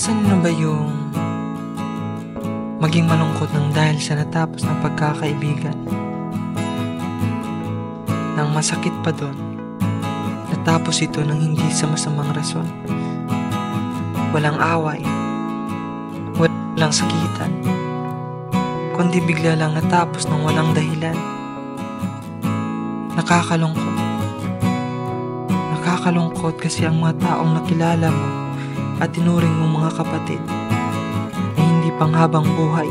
Naranasan niyo na ba yung maging malungkot ng dahil sa natapos ng pagkakaibigan? Nang masakit pa doon, natapos ito ng hindi sa masamang rason. Walang away, walang sakitan, kundi bigla lang natapos ng walang dahilan. Nakakalungkot. Nakakalungkot kasi ang mga taong nakilala mo at tinuring mong mga kapatid ay hindi panghabang buhay.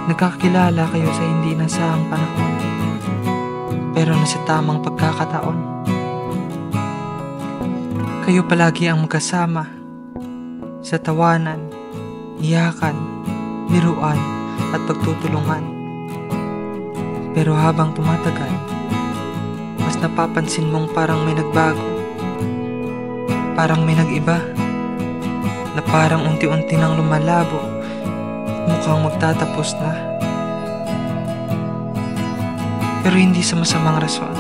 Nagkakilala kayo sa hindi nasahang panahon, pero nasa tamang pagkakataon. Kayo palagi ang magkasama sa tawanan, iyakan, biruan at pagtutulungan. Pero habang tumatagal, mas napapansin mong parang may nagbago. Parang may nag-iba, na parang unti-unti nang lumalabo at mukhang magtatapos na. Pero hindi sa masamang rason,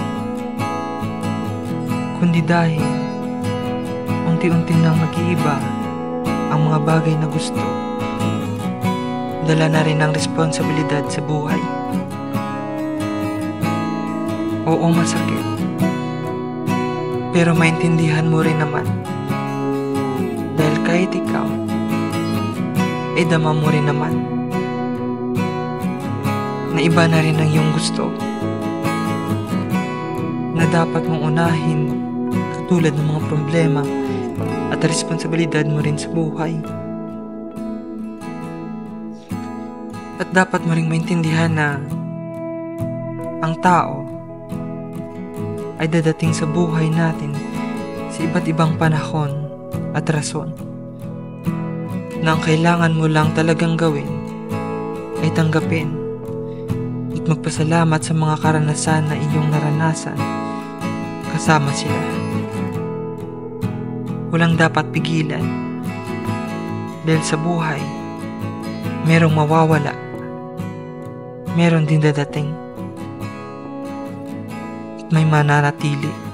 kundi dahil unti-unti nang nag-iiba ang mga bagay na gusto. Dala na rin ang responsibilidad sa buhay. Oo, masakit. Pero maintindihan mo rin naman. Dahil kahit ikaw, ay dama mo rin naman na iba na rin ang iyong gusto, na dapat mong unahin katulad ng mga problema at responsibilidad mo rin sa buhay. At dapat mo rin maintindihan na ang tao ay dadating sa buhay natin sa iba't ibang panahon at rason, na ang kailangan mo lang talagang gawin ay tanggapin at magpasalamat sa mga karanasan na iyong naranasan kasama sila. Walang dapat pigilan, dahil sa buhay merong mawawala, meron din dadating, may mananatili.